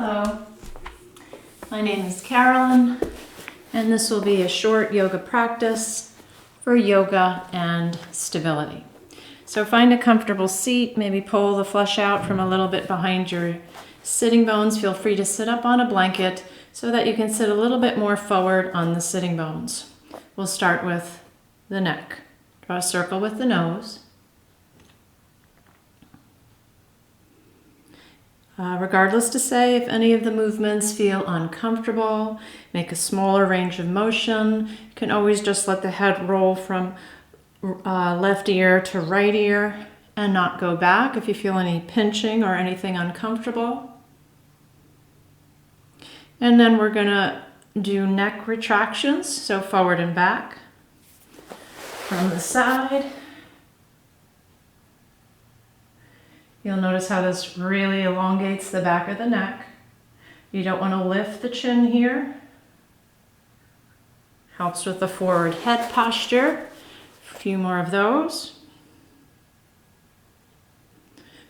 Hello, my name is Carolyn, and this will be a short yoga practice for yoga and stability. So find a comfortable seat, maybe pull the flesh out from a little bit behind your sitting bones. Feel free to sit up on a blanket so that you can sit a little bit more forward on the sitting bones. We'll start with the neck. Draw a circle with the nose. Regardless to say, if any of the movements feel uncomfortable, make a smaller range of motion. You can always just let the head roll from left ear to right ear and not go back if you feel any pinching or anything uncomfortable. And then we're going to do neck retractions, so forward and back from the side. You'll notice how this really elongates the back of the neck. You don't want to lift the chin here. Helps with the forward head posture. A few more of those.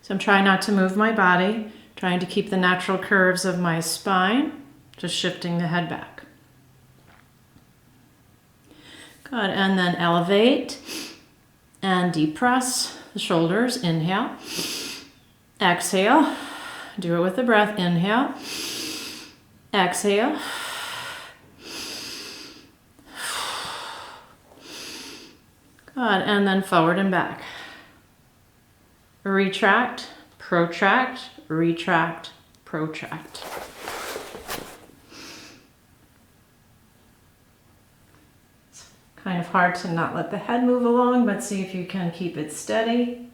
So I'm trying not to move my body, trying to keep the natural curves of my spine, just shifting the head back. Good, and then elevate and depress the shoulders. Inhale. Exhale. Do it with the breath. Inhale. Exhale. Good. And then forward and back. Retract, protract, retract, protract. It's kind of hard to not let the head move along, but see if you can keep it steady.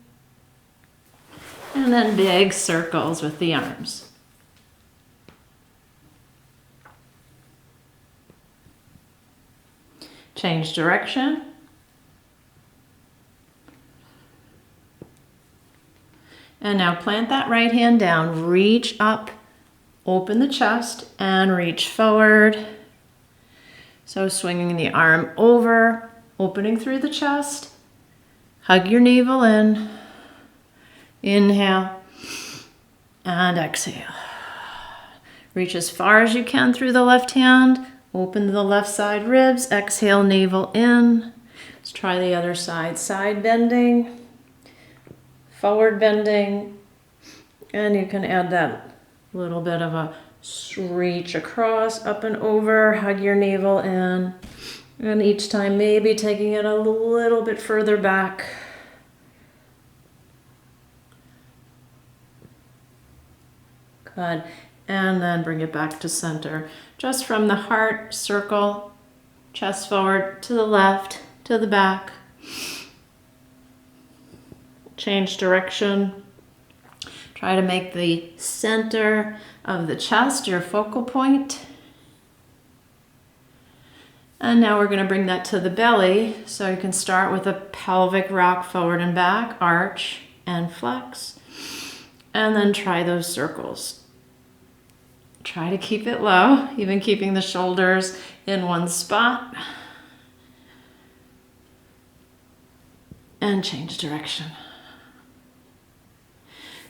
And then big circles with the arms. Change direction. And now plant that right hand down, reach up, open the chest, and reach forward. So swinging the arm over, opening through the chest. Hug your navel in. Inhale and exhale. Reach as far as you can through the left hand. Open the left side ribs. Exhale, navel in. Let's try the other side. Side bending, forward bending, and you can add that little bit of a reach across, up and over. Hug your navel in. And each time maybe taking it a little bit further back. Good. And then bring it back to center. Just from the heart, circle, chest forward, to the left, to the back. Change direction. Try to make the center of the chest your focal point. And now we're going to bring that to the belly. So you can start with a pelvic rock forward and back, arch and flex. And then try those circles. Try to keep it low, even keeping the shoulders in one spot. And change direction.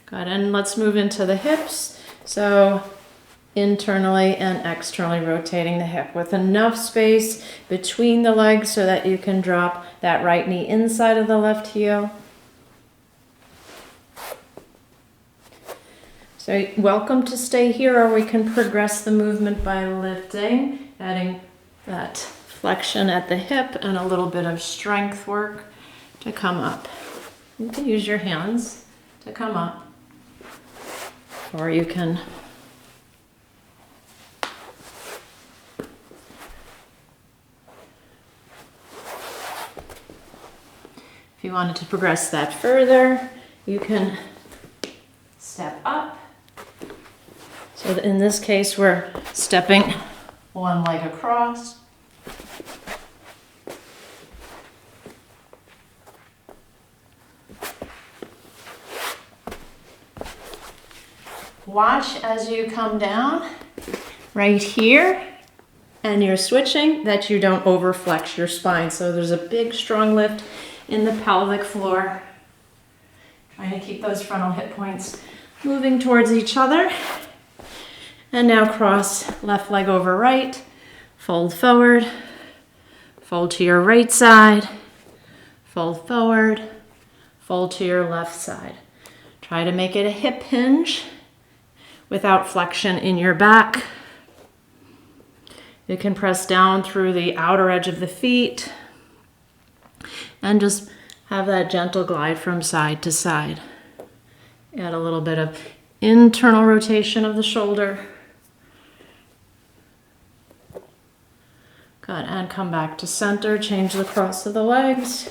Good, and let's move into the hips. So internally and externally rotating the hip with enough space between the legs so that you can drop that right knee inside of the left heel. So welcome to stay here, or we can progress the movement by lifting, adding that flexion at the hip and a little bit of strength work to come up. You can use your hands to come up, or you can if you wanted to progress that further, you can step up. So in this case, we're stepping one leg across. Watch as you come down right here and you're switching that you don't overflex your spine. So there's a big strong lift in the pelvic floor. Trying to keep those frontal hip points moving towards each other. And now cross left leg over right, fold forward, fold to your right side, fold forward, fold to your left side. Try to make it a hip hinge without flexion in your back. You can press down through the outer edge of the feet and just have that gentle glide from side to side. Add a little bit of internal rotation of the shoulder. Good, and come back to center, change the cross of the legs.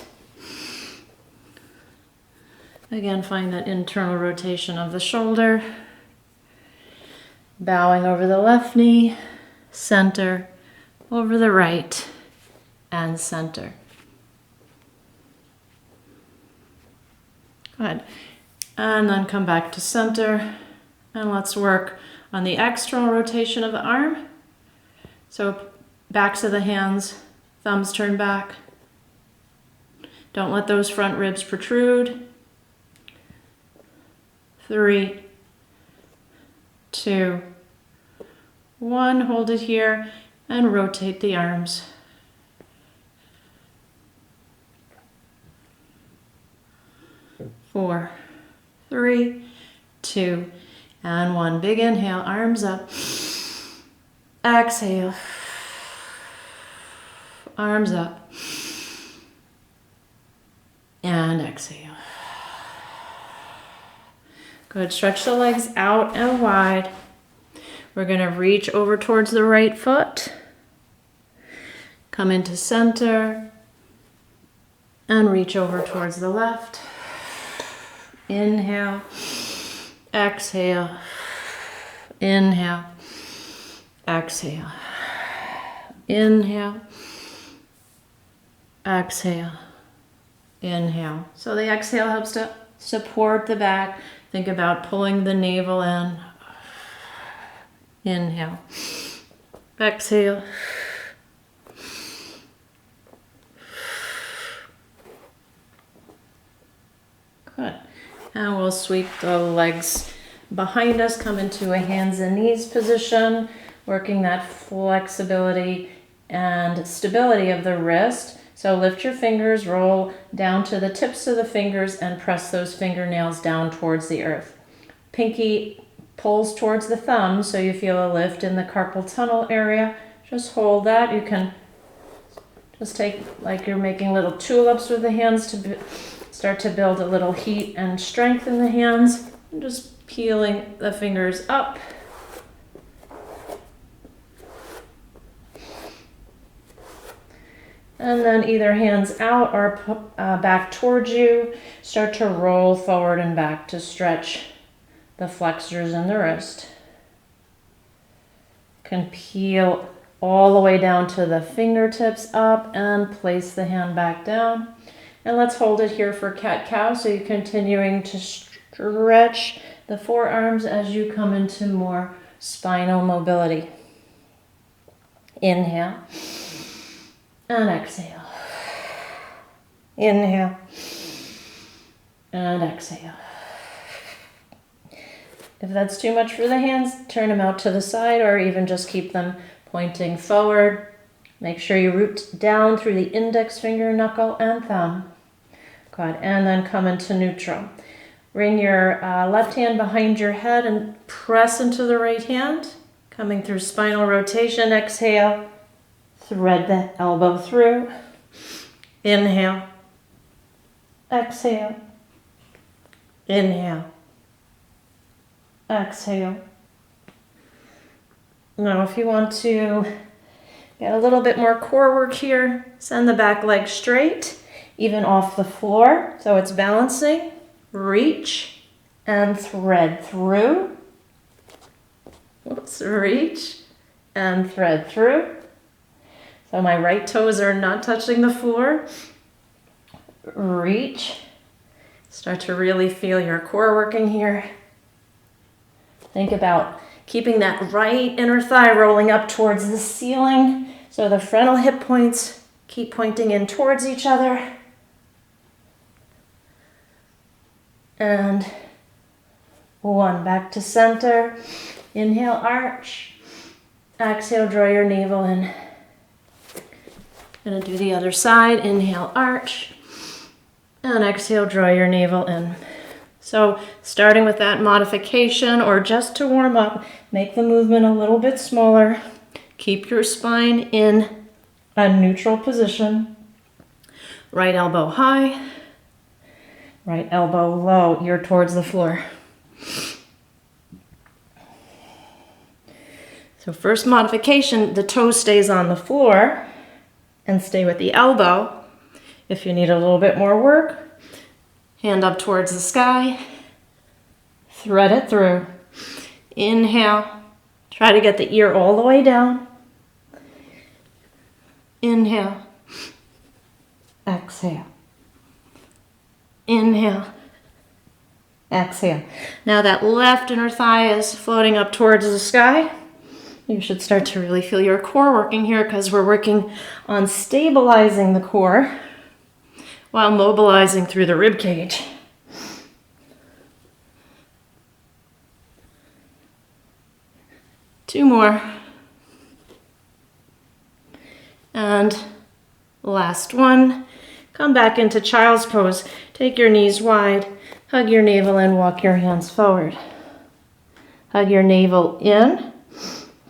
Again, find that internal rotation of the shoulder. Bowing over the left knee, center, over the right, and center. Good. And then come back to center, and let's work on the external rotation of the arm. So backs of the hands, thumbs turn back. Don't let those front ribs protrude. 3, 2, 1. Hold it here and rotate the arms. 4, 3, 2, and 1. Big inhale, arms up. Exhale. Arms up. And exhale. Good. Stretch the legs out and wide. We're going to reach over towards the right foot. Come into center. And reach over towards the left. Inhale. Exhale. Inhale. Exhale. Inhale. Exhale. Inhale. So the exhale helps to support the back. Think about pulling the navel in. Inhale. Exhale. Good. And we'll sweep the legs behind us, come into a hands and knees position, working that flexibility and stability of the wrist. So lift your fingers, roll down to the tips of the fingers, and press those fingernails down towards the earth. Pinky pulls towards the thumb, so you feel a lift in the carpal tunnel area. Just hold that. You can just take, like you're making little tulips with the hands, to start to build a little heat and strength in the hands. And just peeling the fingers up. And then either hands out or back towards you. Start to roll forward and back to stretch the flexors in the wrist. Can peel all the way down to the fingertips up and place the hand back down. And let's hold it here for cat-cow. So you're continuing to stretch the forearms as you come into more spinal mobility. Inhale. And exhale. Inhale. And exhale. If that's too much for the hands, turn them out to the side or even just keep them pointing forward. Make sure you root down through the index finger, knuckle, and thumb. Good. And then come into neutral. Bring your left hand behind your head and press into the right hand. Coming through spinal rotation. Exhale. Thread the elbow through. Inhale. Exhale. Inhale. Exhale. Now if you want to get a little bit more core work here, send the back leg straight, even off the floor, so it's balancing. Reach and thread through. Oops, reach and thread through. So my right toes are not touching the floor. Reach. Start to really feel your core working here. Think about keeping that right inner thigh rolling up towards the ceiling. So the frontal hip points keep pointing in towards each other. And 1, back to center. Inhale, arch. Exhale, draw your navel in. Gonna do the other side. Inhale, arch. And exhale, draw your navel in. So starting with that modification, or just to warm up, make the movement a little bit smaller. Keep your spine in a neutral position. Right elbow high, right elbow low, ear towards the floor. So first modification, the toe stays on the floor and stay with the elbow. If you need a little bit more work, hand up towards the sky, thread it through. Inhale, try to get the ear all the way down. Inhale, exhale. Inhale, exhale. Now that left inner thigh is floating up towards the sky. You should start to really feel your core working here because we're working on stabilizing the core while mobilizing through the rib cage. Two more. And last one. Come back into child's pose. Take your knees wide. Hug your navel in. Walk your hands forward. Hug your navel in.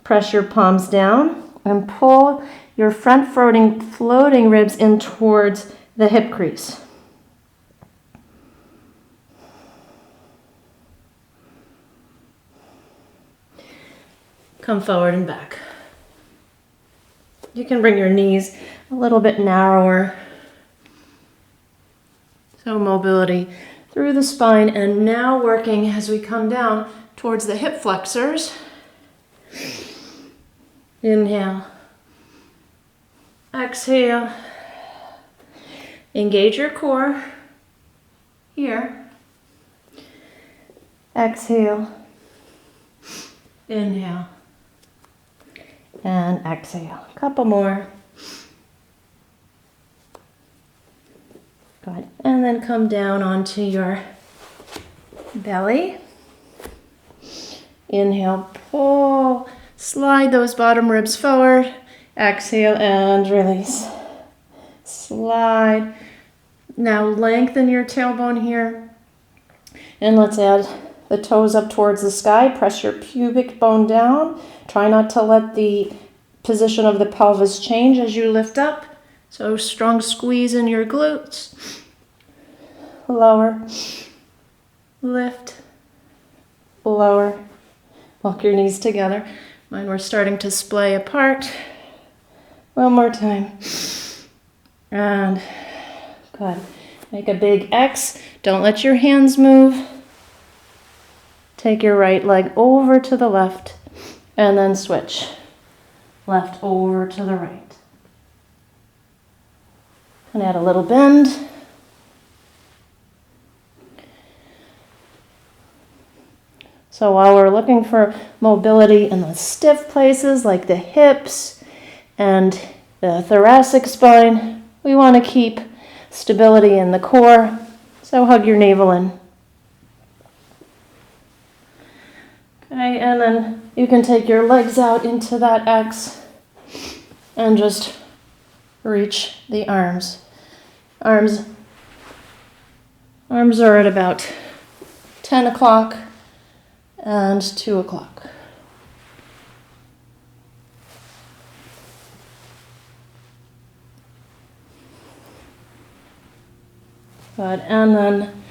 Press your palms down and pull your front floating ribs in towards the hip crease. Come forward and back. You can bring your knees a little bit narrower. So mobility through the spine, and now working as we come down towards the hip flexors. Inhale. Exhale. Engage your core here. Exhale. Inhale. And exhale. Couple more. Good. And then come down onto your belly. Inhale, pull. Slide those bottom ribs forward. Exhale and release. Slide. Now lengthen your tailbone here. And let's add the toes up towards the sky. Press your pubic bone down. Try not to let the position of the pelvis change as you lift up. So strong squeeze in your glutes. Lower. Lift. Lower. Walk your knees together. Mine were starting to splay apart. One more time. And good. Make a big X. Don't let your hands move. Take your right leg over to the left and then switch. Left over to the right. And add a little bend. So while we're looking for mobility in the stiff places like the hips and the thoracic spine, we want to keep stability in the core. So hug your navel in. Okay, and then you can take your legs out into that X and just reach the arms. Arms are at about 10 o'clock and 2 o'clock. Good, and then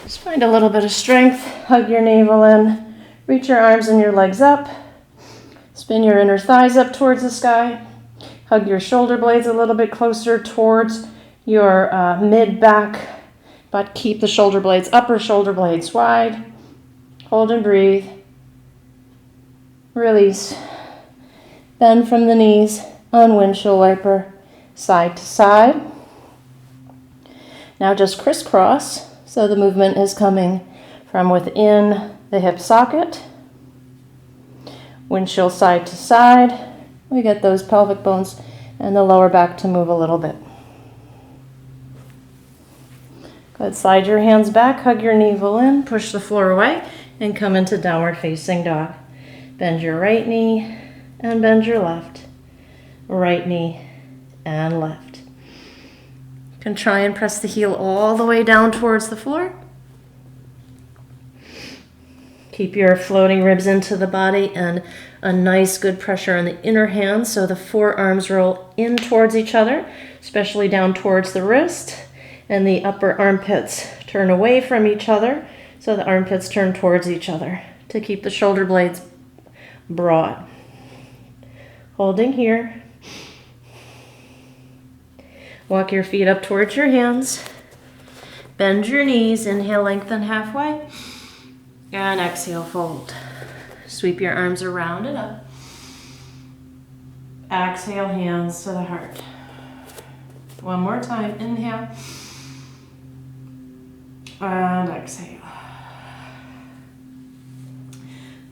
just find a little bit of strength. Hug your navel in. Reach your arms and your legs up. Spin your inner thighs up towards the sky. Hug your shoulder blades a little bit closer towards your mid-back, but keep the shoulder blades, upper shoulder blades wide. Hold and breathe. Release. Bend from the knees on windshield wiper, side to side. Now just crisscross, so the movement is coming from within the hip socket. Windshield side to side. We get those pelvic bones and the lower back to move a little bit. Good. Slide your hands back, hug your navel in, push the floor away, and come into downward facing dog. Bend your right knee and bend your left. Right knee and left. You can try and press the heel all the way down towards the floor. Keep your floating ribs into the body and a nice good pressure on the inner hand so the forearms roll in towards each other, especially down towards the wrist, and the upper armpits turn away from each other so the armpits turn towards each other to keep the shoulder blades broad. Holding here. Walk your feet up towards your hands. Bend your knees. Inhale, lengthen halfway. And exhale, fold. Sweep your arms around and up. Exhale, hands to the heart. One more time. Inhale. And exhale.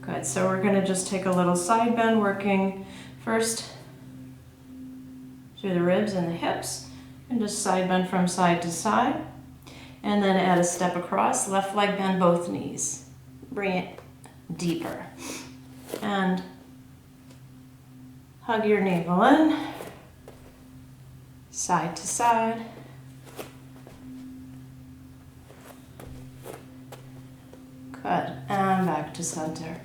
Good. So we're going to just take a little side bend, working first through the ribs and the hips. And just side bend from side to side. And then add a step across. Left leg bend both knees. Bring it deeper. And hug your navel in. Side to side. Good. And back to center.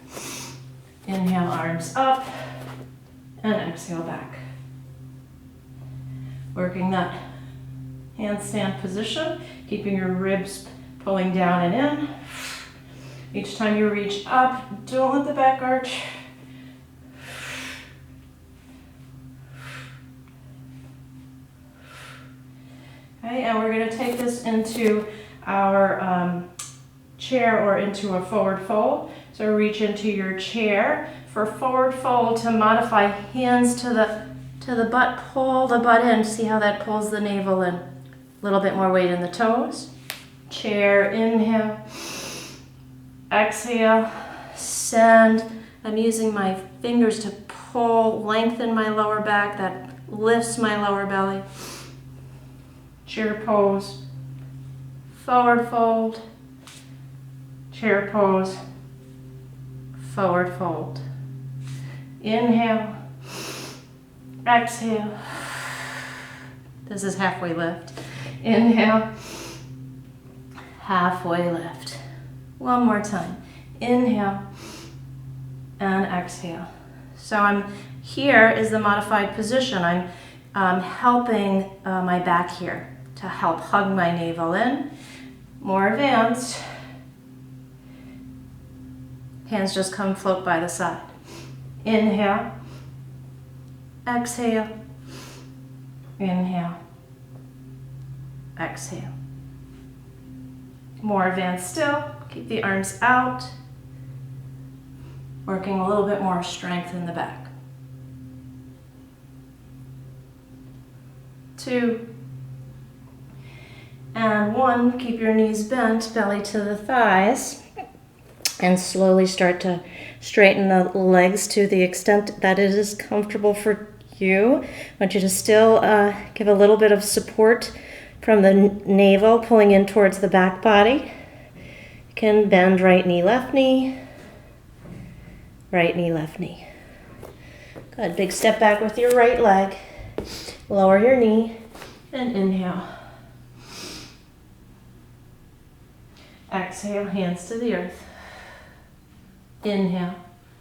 Inhale, arms up. And exhale, back. Working that handstand position, keeping your ribs pulling down and in. Each time you reach up, don't let the back arch. Okay, and we're going to take this into our chair or into a forward fold. So reach into your chair. For forward fold, to modify, hands to the butt, pull the butt in. See how that pulls the navel in. A little bit more weight in the toes. Chair, inhale. Exhale, send. I'm using my fingers to pull, lengthen my lower back. That lifts my lower belly. Chair pose. Forward fold. Chair pose. Forward fold. Inhale. Exhale. This is halfway lift. Inhale. Halfway lift. One more time. Inhale and exhale. So here is the modified position. I'm helping my back here to help hug my navel in. More advanced. Hands just come float by the side. Inhale. Exhale. Inhale. Exhale. More advanced still. Keep the arms out. Working a little bit more strength in the back. 2. And 1. Keep your knees bent, belly to the thighs. And slowly start to straighten the legs to the extent that it is comfortable for you. I want you to still give a little bit of support from the navel, pulling in towards the back body. You can bend right knee, left knee. Right knee, left knee. Good. Big step back with your right leg. Lower your knee and inhale. Exhale, hands to the earth. Inhale,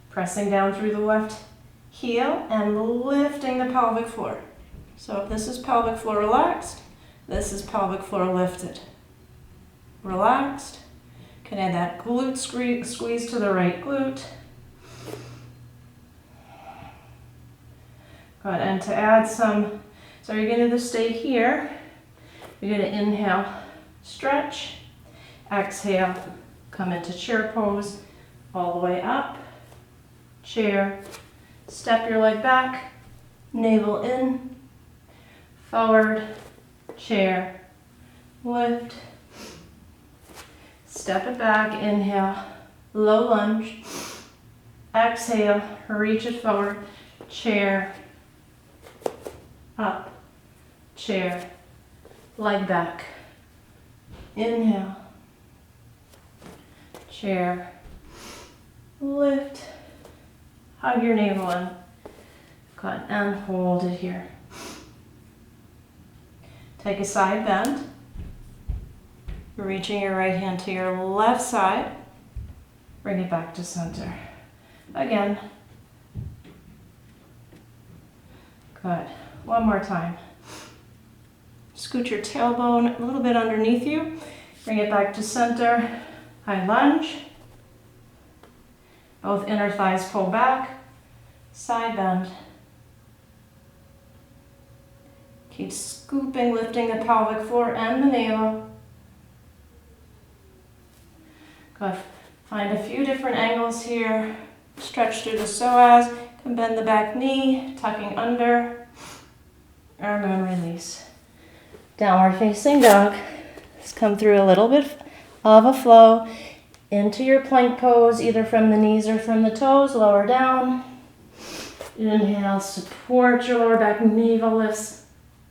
pressing down through the left heel and lifting the pelvic floor. So if this is pelvic floor relaxed, this is pelvic floor lifted. Relaxed. Can add that glute squeeze to the right glute. Good, and to add some, so you're going to stay here. You're going to inhale, stretch. Exhale, come into chair pose. All the way up, chair, step your leg back, navel in, forward, chair, lift, step it back, inhale, low lunge, exhale, reach it forward, chair, up, chair, leg back, inhale, chair, lift, Hug your navel in. Good, and hold it here. Take a side bend. Reaching your right hand to your left side. Bring it back to center. Again. Good. One more time. Scoot your tailbone a little bit underneath you. Bring it back to center. High lunge. Both inner thighs pull back. Side bend. Keep scooping, lifting the pelvic floor and the navel. Good. Find a few different angles here. Stretch through the psoas. Can bend the back knee, tucking under. Arm and release. Downward facing dog. Let's come through a little bit of a flow into your plank pose, either from the knees or from the toes. Lower down. Inhale, support your lower back, navel lifts,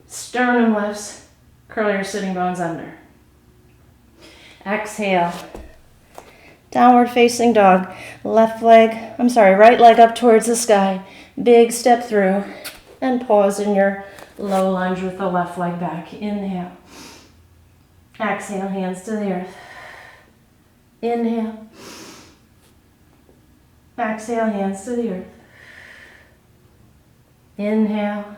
sternum lifts. Curl your sitting bones under. Exhale. Downward facing dog. Right leg up towards the sky. Big step through and pause in your low lunge with the left leg back. Inhale. Exhale, hands to the earth. Inhale. Exhale, hands to the earth. Inhale.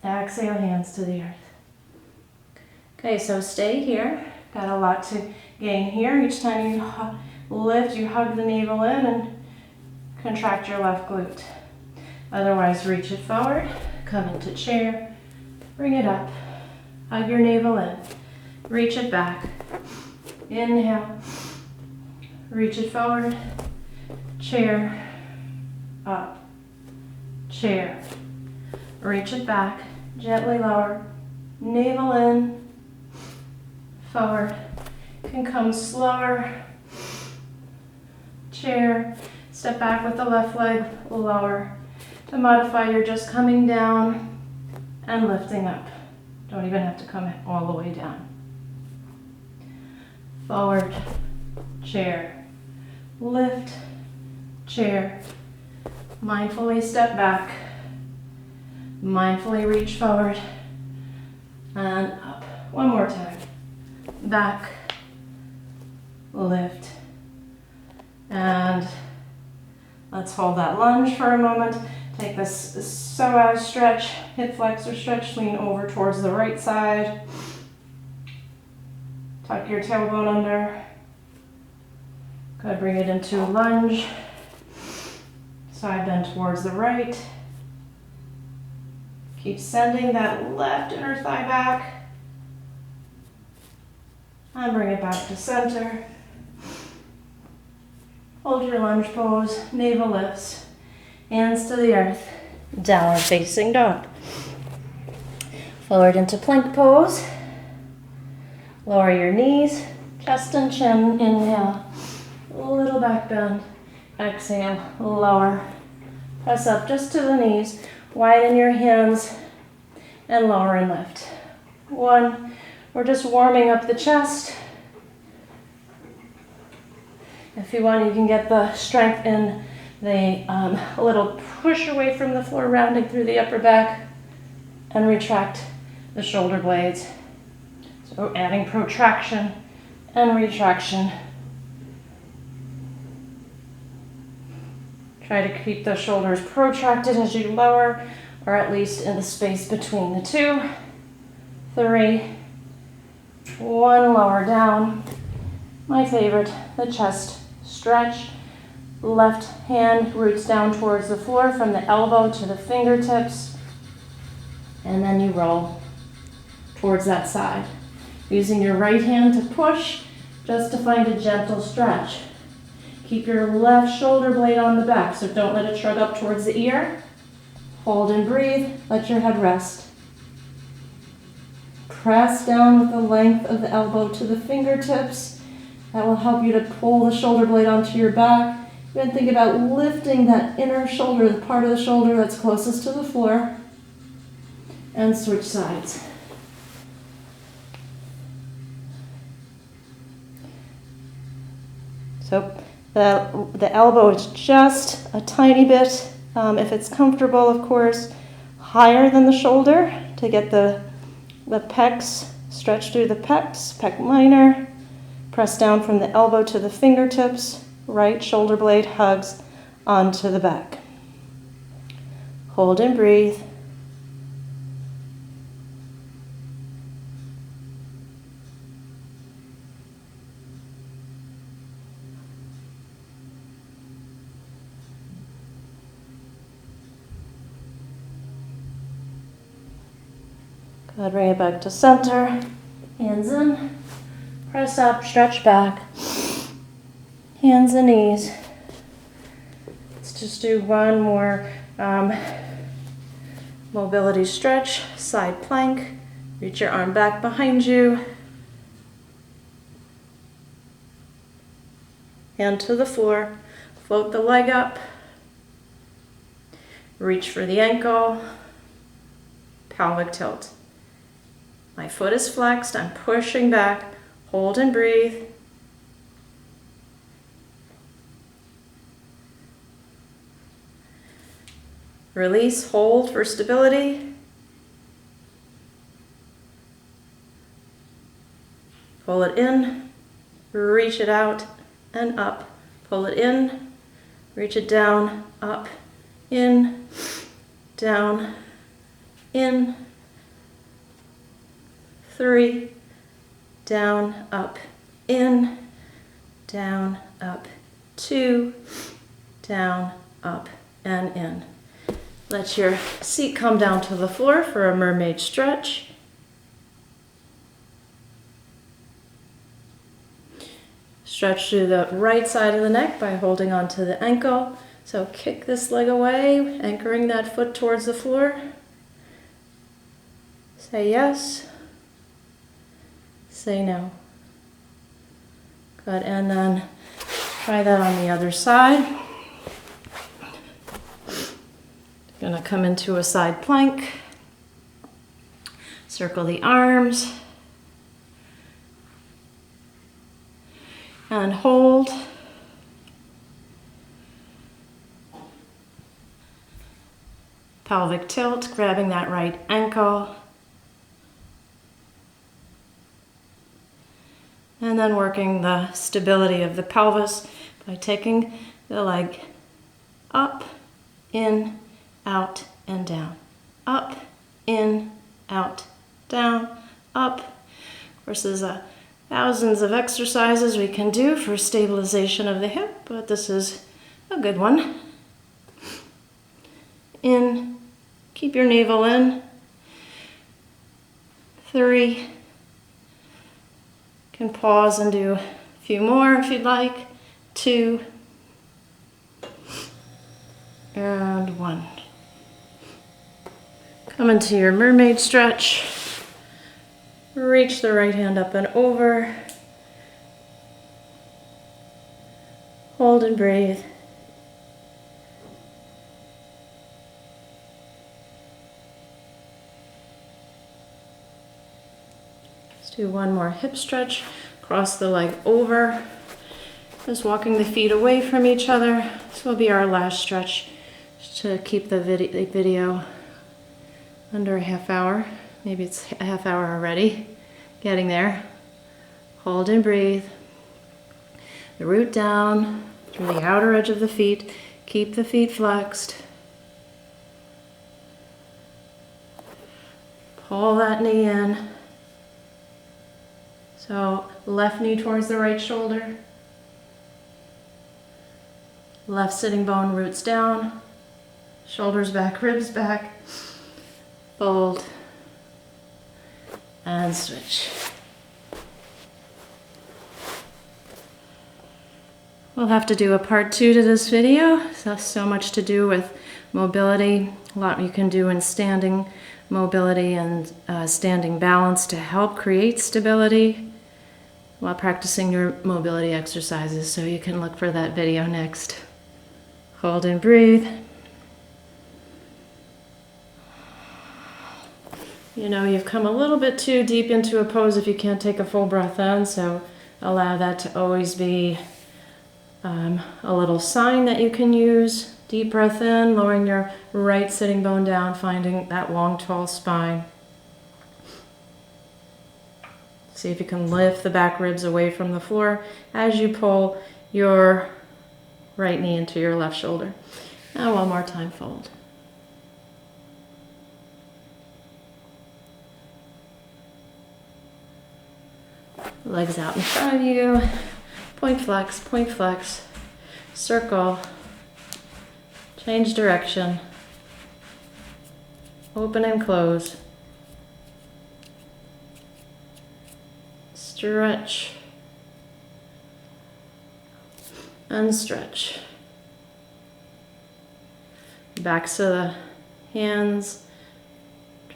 Exhale, hands to the earth. Okay, so stay here. Got a lot to gain here. Each time you lift, you hug the navel in and contract your left glute. Otherwise, reach it forward, come into chair, bring it up, hug your navel in, reach it back. Inhale, reach it forward, chair, up, chair. Reach it back, gently lower, navel in, forward. Can come slower, chair, step back with the left leg, lower. To modify, you're just coming down and lifting up. Don't even have to come all the way down. Forward, chair, lift, chair. Mindfully step back, mindfully reach forward and up. One more time. Back, lift, and let's hold that lunge for a moment. Take this psoas stretch, hip flexor stretch, lean over towards the right side. Tuck your tailbone under. Good, bring it into lunge. Side bend towards the right. Keep sending that left inner thigh back. And bring it back to center. Hold your lunge pose, navel lifts, hands to the earth, downward facing dog. Forward into plank pose. Lower your knees, chest and chin, inhale. Little back bend, exhale, lower. Press up just to the knees, widen your hands, and lower and lift. One, we're just warming up the chest. If you want, you can get the strength in the a little push away from the floor, rounding through the upper back, and retract the shoulder blades. So adding protraction and retraction. Try to keep the shoulders protracted as you lower, or at least in the space between the two. 3, 1, lower down. My favorite, the chest stretch. Left hand roots down towards the floor from the elbow to the fingertips. And then you roll towards that side. Using your right hand to push, just to find a gentle stretch. Keep your left shoulder blade on the back, so don't let it shrug up towards the ear. Hold and breathe, let your head rest. Press down with the length of the elbow to the fingertips. That will help you to pull the shoulder blade onto your back. Then think about lifting that inner shoulder, the part of the shoulder that's closest to the floor. And switch sides. So The elbow is just a tiny bit, if it's comfortable, of course, higher than the shoulder to get the pecs, stretch through the pecs, pec minor. Press down from the elbow to the fingertips. Right shoulder blade hugs onto the back. Hold and breathe. Good, bring it back to center. Hands in. Press up, stretch back. Hands and knees. Let's just do one more mobility stretch. Side plank. Reach your arm back behind you. Hand to the floor. Float the leg up. Reach for the ankle. Pelvic tilt. My foot is flexed. I'm pushing back. Hold and breathe. Release, hold for stability. Pull it in, reach it out and up. Pull it in, reach it down, up, in, down, in. 3, down, up, in, down, up. 2, down, up, and in. Let your seat come down to the floor for a mermaid stretch. Stretch through the right side of the neck by holding onto the ankle. So kick this leg away, anchoring that foot towards the floor. Say yes. Say no. Good, and then try that on the other side. Gonna come into a side plank. Circle the arms. And hold. Pelvic tilt, grabbing that right ankle. And then working the stability of the pelvis by taking the leg up, in, out, and down. Up, in, out, down, up. Of course, there's thousands of exercises we can do for stabilization of the hip, but this is a good one. In, keep your navel in. 3. Can pause and do a few more if you'd like. 2. And 1. Come into your mermaid stretch. Reach the right hand up and over. Hold and breathe. Let's do one more hip stretch. Cross the leg over. Just walking the feet away from each other. This will be our last stretch to keep the video under a half hour. Maybe it's a half hour already. Getting there. Hold and breathe. The root down through the outer edge of the feet. Keep the feet flexed. Pull that knee in. So left knee towards the right shoulder. Left sitting bone roots down. Shoulders back, ribs back. Fold. And switch. We'll have to do a part 2 to this video. So much to do with mobility. A lot you can do in standing mobility and standing balance to help create stability while practicing your mobility exercises. So you can look for that video next. Hold and breathe. You know, you've come a little bit too deep into a pose if you can't take a full breath in, so allow that to always be A little sign that you can use. Deep breath in, lowering your right sitting bone down, finding that long, tall spine. See if you can lift the back ribs away from the floor as you pull your right knee into your left shoulder. Now one more time, fold. Legs out in front of you. Point flex, circle, change direction, open and close, stretch, and stretch. Backs of the hands,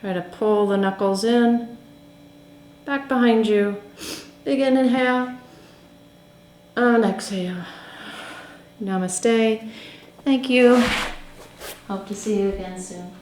try to pull the knuckles in, back behind you, big inhale, and exhale. Namaste. Thank you. Hope to see you again soon.